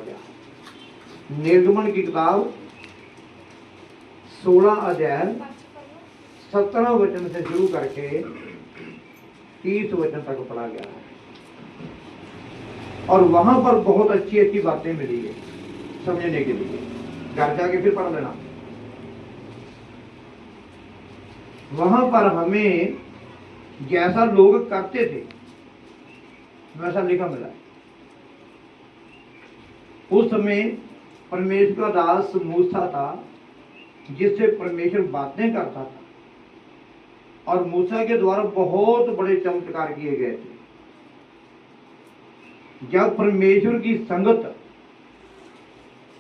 गया। निर्गमन की किताब 16 अध्याय 17 वचन से शुरू करके 30 वचन तक पढ़ा गया है और वहां पर बहुत अच्छी अच्छी बातें मिली है समझने के लिए। घर जाके फिर पढ़ लेना। वहां पर हमें जैसा लोग करते थे वैसा लिखा मिला है। उस समय परमेश्वर का दास मूसा था जिससे परमेश्वर बातें करता था और मूसा के द्वारा बहुत बड़े चमत्कार किए गए थे। जब परमेश्वर की संगत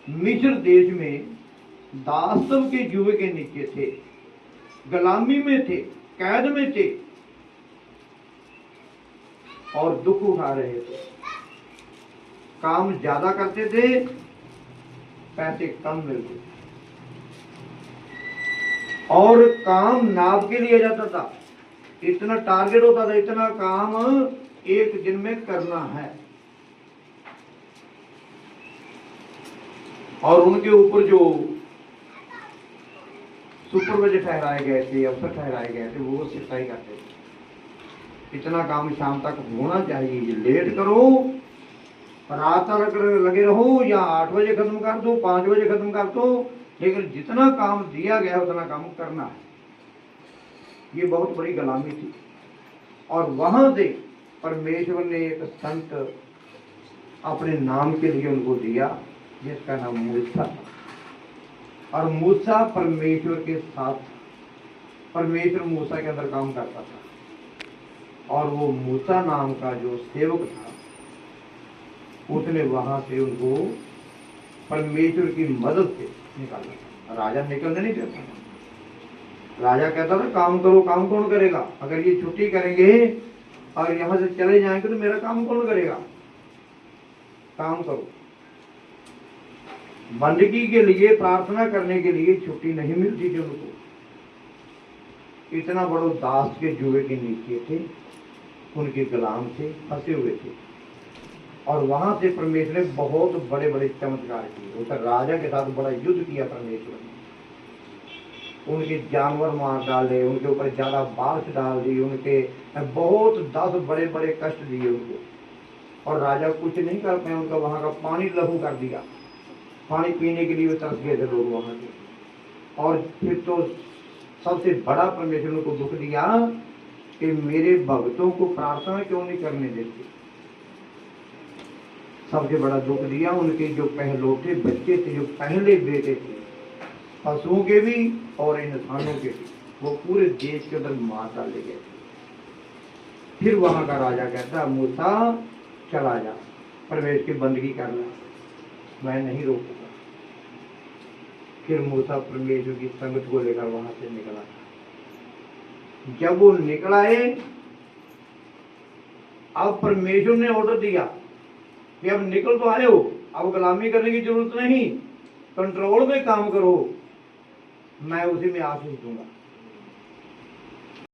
मिस्र देश में दासत्व के जुए के नीचे थे, गुलामी में थे, कैद में थे और दुख उठा रहे थे, काम ज्यादा करते थे, पैसे कम मिलते थे और काम नाप के लिया जाता था। इतना टारगेट होता था, इतना काम एक दिन में करना है और उनके ऊपर जो सुपरवाइजर ठहराए गए थे, अफसर ठहराए गए थे, वो सिपाही करते थे। इतना काम शाम तक होना चाहिए, लेट करो, रात तक लगे रहो या 8 बजे खत्म कर दो, 5 बजे खत्म कर दो, लेकिन जितना काम दिया गया उतना काम करना है। ये बहुत बड़ी गुलामी थी और वहां से परमेश्वर ने एक संत अपने नाम के लिए उनको दिया जिसका नाम मूसा था और मूसा परमेश्वर के साथ, परमेश्वर मूसा के अंदर काम करता था और वो मूसा नाम का जो सेवक था उसने वहां से उनको परमेश्वर की मदद से निकाला। राजा निकलने नहीं देता। राजा कहता था काम करो, काम कौन करेगा? अगर ये छुट्टी करेंगे और यहां से चले जाएंगे तो मेरा काम कौन करेगा? काम करो। बंदगी के लिए, प्रार्थना करने के लिए छुट्टी नहीं मिलती थी उनको। इतना बड़ो दास के जुए के नीचे थे, उनके गुलाम थे, फंसे हुए थे और वहां से परमेश्वर ने बहुत बड़े बड़े चमत्कार किए। उस राजा के साथ बड़ा युद्ध किया परमेश्वर ने, उनके जानवर मार डाले, उनके ऊपर ज्यादा बारिश डाल दी, उनके बहुत 10 बड़े बड़े कष्ट दिए उनको और राजा कुछ नहीं कर पाए। उनका वहां का पानी लहू कर दिया, पानी पीने के लिए तरस गए थे लोग वहां के। और फिर तो सबसे बड़ा परमेश्वर ने को दुख दिया कि मेरे भक्तों को प्रार्थना क्यों नहीं करने देते। सबसे बड़ा दुख दिया उनके जो पहलौठे बच्चे थे, जो पहले बेटे थे, पशुओं के भी और इंसानों के भी, वो पूरे देश के अंदर मार डाले गए थे। फिर वहां का राजा कहता मूसा चला जा, परमेश्वर की बंदगी कर ला, मैं नहीं रोकूंगा। फिर मूसा परमेश्वर की संगत को लेकर वहां से निकला। जब वो निकला है, अब परमेश्वर ने ऑर्डर दिया कि अब निकल तो आए हो, अब गुलामी करने की जरूरत नहीं, कंट्रोल में काम करो, मैं उसी में आशीष दूंगा।